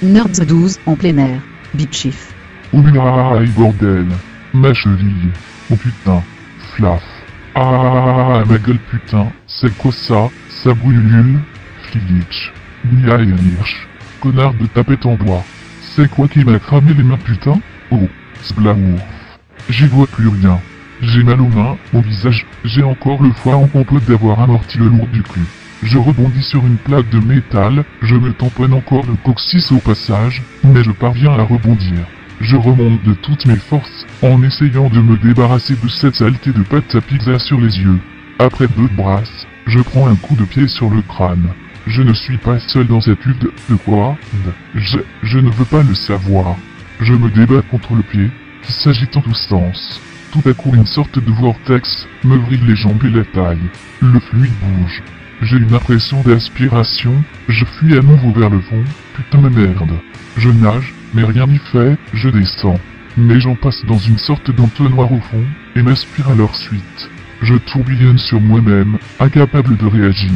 Nerds 12 en plein air. Bip Chief. Oulala, bordel. Ma cheville. Oh putain. Flaf. Ah, ma gueule putain. C'est quoi ça? Ça brûle. Flilich. Nia et Hirsch. Connard de tapette en bois. C'est quoi qui m'a cramé les mains putain? Oh, sblaouf. J'y vois plus rien. J'ai mal aux mains, au visage, j'ai encore le foie en compote d'avoir amorti le lourd du cul. Je rebondis sur une plaque de métal, je me tamponne encore le coccyx au passage, mais je parviens à rebondir. Je remonte de toutes mes forces, en essayant de me débarrasser de cette saleté de pâte à pizza sur les yeux. Après 2 brasses, je prends un coup de pied sur le crâne. Je ne suis pas seul dans cette lutte de quoi? Je ne veux pas le savoir. Je me débat contre le pied, qui s'agite en tous sens. Tout à coup une sorte de vortex me vrille les jambes et la taille. Le fluide bouge. J'ai une impression d'aspiration, je fuis à nouveau vers le fond, putain de merde. Je nage, mais rien n'y fait, je descends. Mes jambes passent dans une sorte d'entonnoir au fond, et m'aspirent à leur suite. Je tourbillonne sur moi-même, incapable de réagir.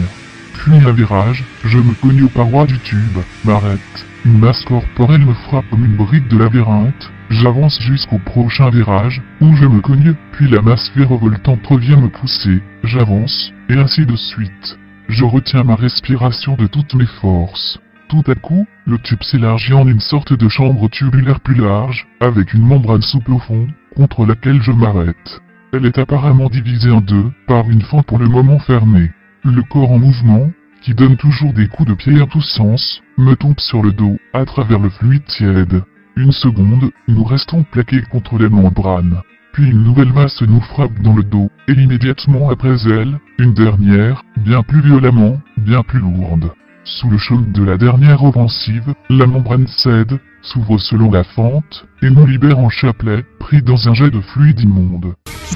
Puis un virage, je me cogne aux parois du tube, m'arrête. Une masse corporelle me frappe comme une brique de labyrinthe. J'avance jusqu'au prochain virage, où je me cogne, puis la masse virevoltante revient me pousser. J'avance, et ainsi de suite. Je retiens ma respiration de toutes mes forces. Tout à coup, le tube s'élargit en une sorte de chambre tubulaire plus large, avec une membrane souple au fond, contre laquelle je m'arrête. Elle est apparemment divisée en 2, par une fente pour le moment fermée. Le corps en mouvement, qui donne toujours des coups de pied en tous sens, me tombe sur le dos, à travers le fluide tiède. Une seconde, nous restons plaqués contre la membrane. Puis une nouvelle masse nous frappe dans le dos, et immédiatement après elle, une dernière, bien plus violemment, bien plus lourde. Sous le choc de la dernière offensive, la membrane cède, s'ouvre selon la fente, et nous libère en chapelet, pris dans un jet de fluide immonde.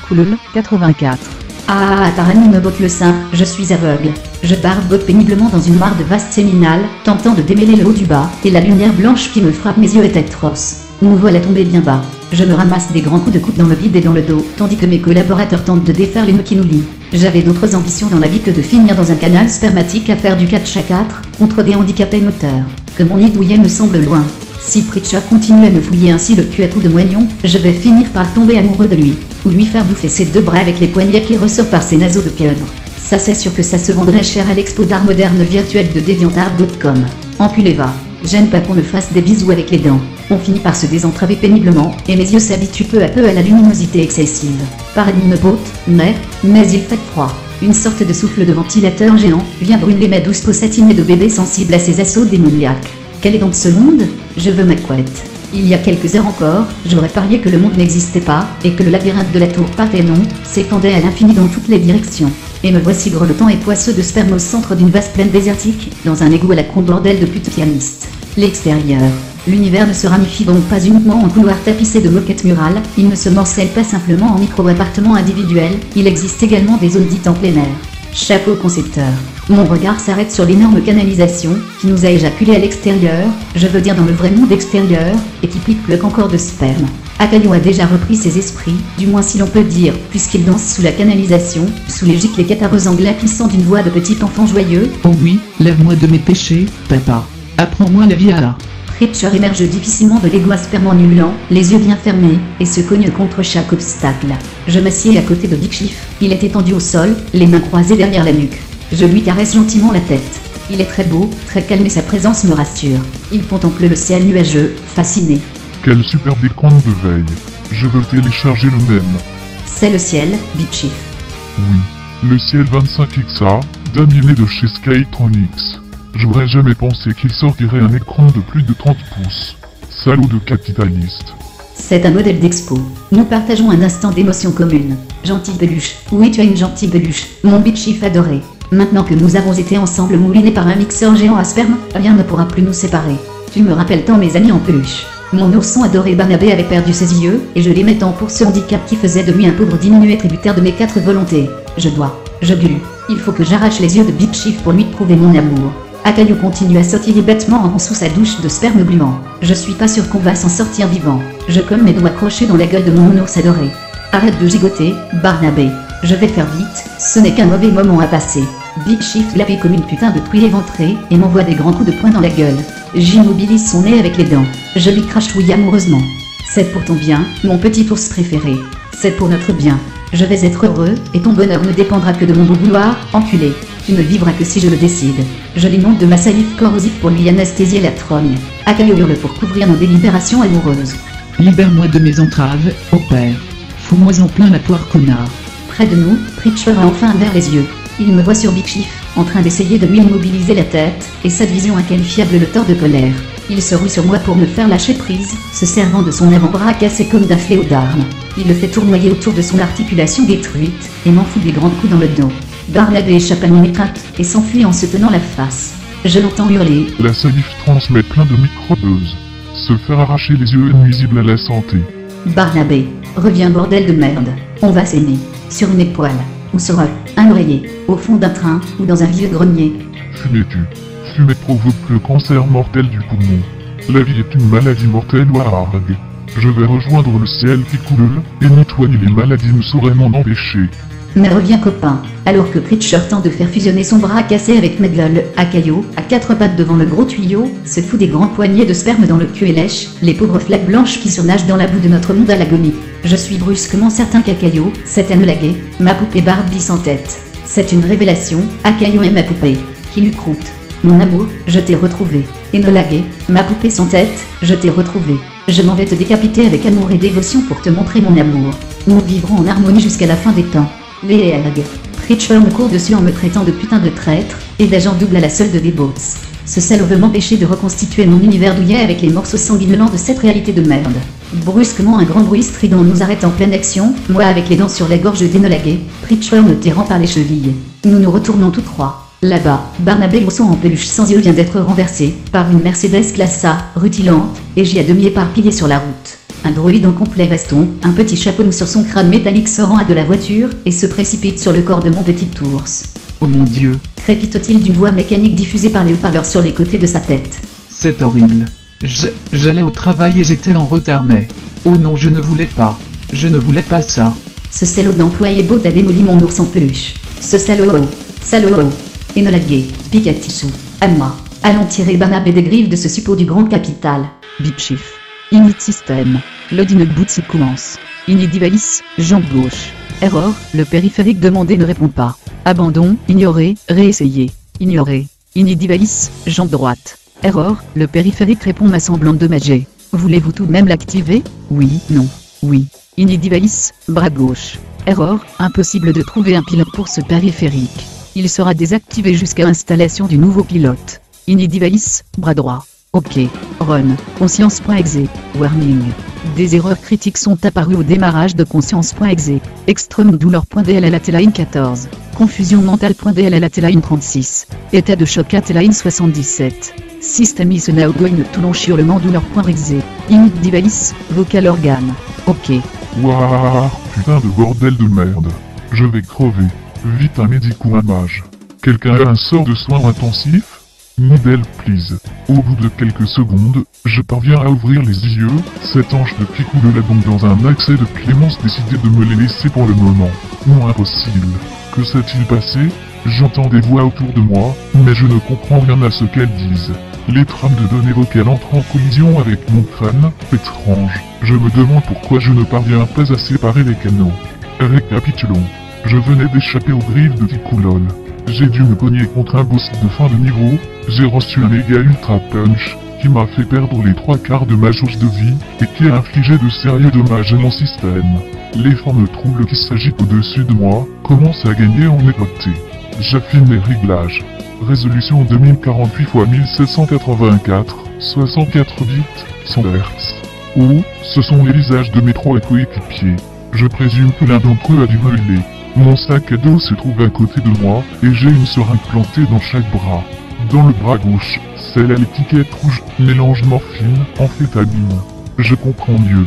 Coulol 84. Ah, Tarani me botte le sein, je suis aveugle. Je barbote péniblement dans une mare de vaste séminale, tentant de démêler le haut du bas, et la lumière blanche qui me frappe mes yeux est atroce. Nous voilà tombés bien bas. Je me ramasse des grands coups de coude dans le bide et dans le dos, tandis que mes collaborateurs tentent de défaire les nœuds qui nous lient. J'avais d'autres ambitions dans la vie que de finir dans un canal spermatique à faire du catch à 4, contre des handicapés moteurs. Que mon nid douillet me semble loin. Si Pritchard continue à me fouiller ainsi le cul à coups de moignon, je vais finir par tomber amoureux de lui, ou lui faire bouffer ses 2 bras avec les poignets qui ressortent par ses naseaux de pieuvre. Ça c'est sûr que ça se vendrait cher à l'expo d'art moderne virtuel de DeviantArt.com. Enculé va. J'aime pas qu'on me fasse des bisous avec les dents. On finit par se désentraver péniblement, et mes yeux s'habituent peu à peu à la luminosité excessive. Paradis me botte, mais il fait froid. Une sorte de souffle de ventilateur géant vient brûler ma douce peau satinée de bébé sensible à ses assauts démoniaques. Quel est donc ce monde? Je veux ma couette. Il y a quelques heures encore, j'aurais parié que le monde n'existait pas, et que le labyrinthe de la tour Parthénon s'étendait à l'infini dans toutes les directions. Et me voici grelottant et poisseux de sperme au centre d'une vaste plaine désertique, dans un égout à la con bordel de pute pianiste. L'extérieur. L'univers ne se ramifie donc pas uniquement en couloirs tapissés de moquettes murales, il ne se morcelle pas simplement en micro-appartements individuels, il existe également des zones dites en plein air. Chapeau concepteur. Mon regard s'arrête sur l'énorme canalisation, qui nous a éjaculé à l'extérieur, je veux dire dans le vrai monde extérieur, et qui pique encore de sperme. Akayo a déjà repris ses esprits, du moins si l'on peut dire, puisqu'il danse sous la canalisation, sous les gicles catarrheux glapissant d'une voix de petit enfant joyeux. Oh oui, lève-moi de mes péchés, papa. Apprends-moi la vie à. Pritchard émerge difficilement de l'égout spermanulant, les yeux bien fermés, et se cogne contre chaque obstacle. Je m'assieds à côté de Big Chief, il est étendu au sol, les mains croisées derrière la nuque. Je lui caresse gentiment la tête. Il est très beau, très calme et sa présence me rassure. Il contemple le ciel nuageux, fasciné. Quel superbe écran de veille. Je veux télécharger le même. C'est le ciel, Big Chief. Oui, le ciel 25XA, d'Aminé de chez Skytronics. J'aurais jamais pensé qu'il sortirait un écran de plus de 30 pouces. Salaud de capitaliste. C'est un modèle d'expo. Nous partageons un instant d'émotion commune. Gentille peluche. Oui, tu as une gentille peluche, mon Big Chief adoré. Maintenant que nous avons été ensemble moulinés par un mixeur géant à sperme, rien ne pourra plus nous séparer. Tu me rappelles tant mes amis en peluche. Mon ourson adoré Barnabé avait perdu ses yeux, et je l'aimais tant pour ce handicap qui faisait de lui un pauvre diminué tributaire de mes 4 volontés. Je glu. Il faut que j'arrache les yeux de Big Chief pour lui prouver mon amour. Akayo continue à sautiller bêtement en sous sa douche de sperme gluant. Je suis pas sûr qu'on va s'en sortir vivant. Je colle mes doigts crochés dans la gueule de mon ours adoré. Arrête de gigoter, Barnabé. Je vais faire vite, ce n'est qu'un mauvais moment à passer. Big Chief glapé comme une putain de truie éventrée, et m'envoie des grands coups de poing dans la gueule. J'immobilise son nez avec les dents. Je lui crachouille amoureusement. C'est pour ton bien, mon petit ours préféré. C'est pour notre bien. Je vais être heureux, et ton bonheur ne dépendra que de mon bon vouloir, enculé. Tu ne vivras que si je le décide. Je l'inonde de ma salive corrosive pour lui anesthésier la trogne. Akayo hurle pour couvrir nos délibérations amoureuses. Libère-moi de mes entraves, ô père. Fous-moi en plein la poire, connard. Près de nous, Preacher a enfin ouvert les yeux. Il me voit sur Big Chief, en train d'essayer de lui immobiliser la tête, et cette vision inqualifiable le tord de colère. Il se rue sur moi pour me faire lâcher prise, se servant de son avant-bras cassé comme d'un fléau d'armes. Il le fait tournoyer autour de son articulation détruite, et m'en fout des grands coups dans le dos. Barnabé échappe à mon étreinte, et s'enfuit en se tenant la face. Je l'entends hurler. La salive transmet plein de microbes. Se faire arracher les yeux est nuisible à la santé. Barnabé, reviens bordel de merde. On va s'aimer. Sur une épaule, ou sur un oreiller, au fond d'un train, ou dans un vieux grenier. Fumez-tu. Fumer provoque le cancer mortel du poumon. La vie est une maladie mortelle ou hargue. Je vais rejoindre le ciel qui coule, et nettoyer les maladies ne sauraient m'en empêcher. Mais reviens copain, alors que Preacher tente de faire fusionner son bras cassé avec ma gueule, Akayo, à quatre pattes devant le gros tuyau, se fout des grands poignées de sperme dans le cul et lèche les pauvres flaques blanches qui surnagent dans la boue de notre monde à l'agonie. Je suis brusquement certain qu'Akayo, c'est Enola Gay, ma poupée Barbie sans tête. C'est une révélation, Akayo est ma poupée, qui lui croûte. Mon amour, je t'ai retrouvé. Enola Gay, ma poupée sans tête, je t'ai retrouvé. Je m'en vais te décapiter avec amour et dévotion pour te montrer mon amour. Nous vivrons en harmonie jusqu'à la fin des temps. Les Preacher me court dessus en me traitant de putain de traître, et d'agent double à la solde des bots. Ce salaud veut m'empêcher de reconstituer mon univers douillet avec les morceaux sanguinolents de cette réalité de merde. Brusquement un grand bruit strident nous arrête en pleine action, moi avec les dents sur la gorge d'Enola Gay, Preacher me tirant par les chevilles. Nous nous retournons tous trois. Là-bas, Barnabé l'ourson en peluche sans yeux vient d'être renversé, par une Mercedes classe A, rutilante, et j'y a demi éparpillé sur la route. Un droïde en complet veston, un petit chapeau sur son crâne métallique se rend à de la voiture, et se précipite sur le corps de mon petit ours. Oh mon Dieu. Crépite-t-il d'une voix mécanique diffusée par les haut-parleurs sur les côtés de sa tête. C'est horrible. J'allais au travail et j'étais en retard mais... Oh non, je ne voulais pas. Je ne voulais pas ça. Ce salaud d'employé beau a démoli mon ours en peluche. Ce salaud. Enola Gay, Pikachu, à moi. Allons tirer Barnabé des griffes de ce suppôt du grand capital. Bip Chief. Init système. Loading boot sequence. Init device, jambe gauche. Error, le périphérique demandé ne répond pas. Abandon, ignorer, réessayer. Ignorer. Init device, jambe droite. Error, le périphérique répond ma semblant endommagé. Voulez-vous tout de même l'activer? Oui, non. Oui. Init device, bras gauche. Error, impossible de trouver un pilote pour ce périphérique. Il sera désactivé jusqu'à installation du nouveau pilote. Init device, bras droit. OK. Run. Conscience.exe. Warning. Des erreurs critiques sont apparues au démarrage de Conscience.exe. Extreme douleur.dll at line 14. Confusion mentale.dll at line 36. État de choc at line 77. System is now going to launch hurlement douleur.exe. Init device, vocal organe. OK. Wouah, putain de bordel de merde. Je vais crever. Vite un médic ou un mage. Quelqu'un a un sort de soins intensifs? Modèle please. Au bout de quelques secondes, je parviens à ouvrir les yeux, cet ange de Picoule là donc dans un accès de clémence décidé de me les laisser pour le moment. Non impossible. Que s'est-il passé? J'entends des voix autour de moi, mais je ne comprends rien à ce qu'elles disent. Les trames de données vocales entrent en collision avec mon crâne, étrange. Je me demande pourquoi je ne parviens pas à séparer les canaux. Récapitulons. Je venais d'échapper aux griffes de Picoulol. J'ai dû me cogner contre un boss de fin de niveau, j'ai reçu un méga ultra punch, qui m'a fait perdre les 3/4 de ma jauge de vie, et qui a infligé de sérieux dommages à mon système. Les formes troubles qui s'agitent au-dessus de moi, commencent à gagner en netteté. J'affine mes réglages. Résolution 2048 x 1784, 64 bits, 100 Hz. Oh, ce sont les visages de mes 3 coéquipiers. Je présume que l'un d'entre eux a dû me healer. Mon sac à dos se trouve à côté de moi, et j'ai une seringue plantée dans chaque bras. Dans le bras gauche, celle à l'étiquette rouge, mélange morphine, amphétamine. Je comprends mieux.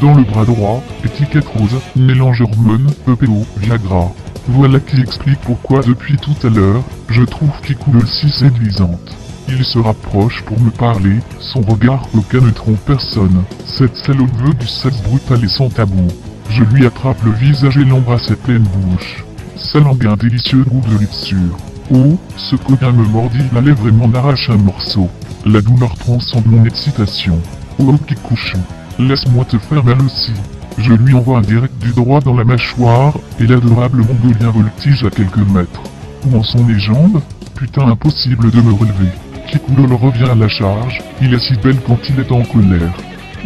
Dans le bras droit, étiquette rose, mélange hormones, EPO, Viagra. Voilà qui explique pourquoi depuis tout à l'heure, je trouve Picoule si séduisante. Il se rapproche pour me parler, son regard coquin ne trompe personne. Cette salope veut du sexe brutal et sans tabou. Je lui attrape le visage et l'embrasse à pleine bouche. Ça langue un délicieux goût de luxure. Oh, ce coquin me mordit la lèvre et m'en arrache un morceau. La douleur transcende mon excitation. Oh Kikuchu, laisse-moi te faire mal aussi. Je lui envoie un direct du droit dans la mâchoire, et l'adorable mongolien voltige à quelques mètres. Où en sont mes jambes? Putain, impossible de me relever. Kikulol revient à la charge, il est si belle quand il est en colère.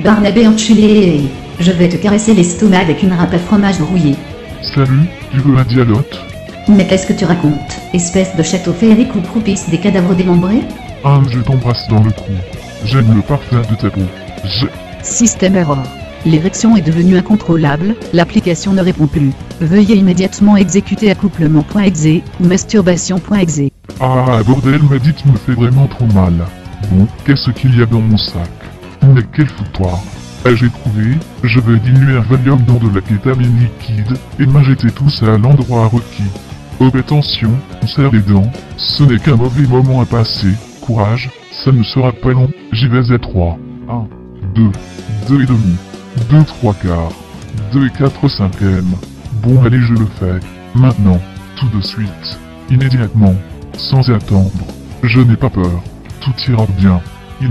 Barnabé enculé, je vais te caresser l'estomac avec une râpe à fromage brouillé. Salut, tu veux un dialogue? Mais qu'est-ce que tu racontes, espèce de château féerique où croupissent des cadavres démembrés? Ah, je t'embrasse dans le cou. J'aime le parfum de ta peau. Système error. L'érection est devenue incontrôlable, l'application ne répond plus. Veuillez immédiatement exécuter accouplement.exe ou masturbation.exe. Ah, bordel, ma dite me fait vraiment trop mal. Bon, qu'est-ce qu'il y a dans mon sac? Mais quel foutoir. Ah, j'ai trouvé, je vais diluer un Valium dans de la kétamine liquide, et m'injecter tout ça à l'endroit requis. Oh, attention, on serre les dents, ce n'est qu'un mauvais moment à passer, courage, ça ne sera pas long, j'y vais à 3. 1, 2, 2 et demi, 2 3 quarts, 2 et 4 cinquièmes. Bon allez je le fais, maintenant, tout de suite, immédiatement, sans attendre. Je n'ai pas peur, tout ira bien. Il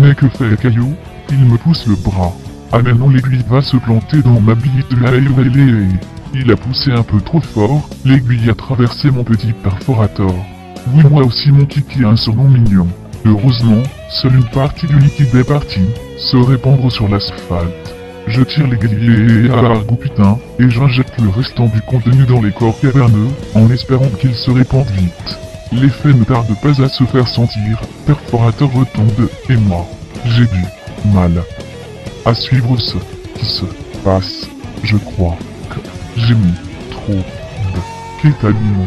n'est que fait caillou, il me pousse le bras. Ah mais non, l'aiguille va se planter dans ma bite. Il a poussé un peu trop fort, l'aiguille a traversé mon petit perforator. Oui, moi aussi mon kiki a un surnom mignon. Heureusement, seule une partie du liquide est partie, se répandre sur l'asphalte. Je tire l'aiguille à putain, et j'injecte le restant du contenu dans les corps caverneux, en espérant qu'il se répande vite. L'effet ne tarde pas à se faire sentir, perforateur retombe, et moi, j'ai du mal. À suivre ce qui se passe, je crois que j'ai mis trop de kétamine.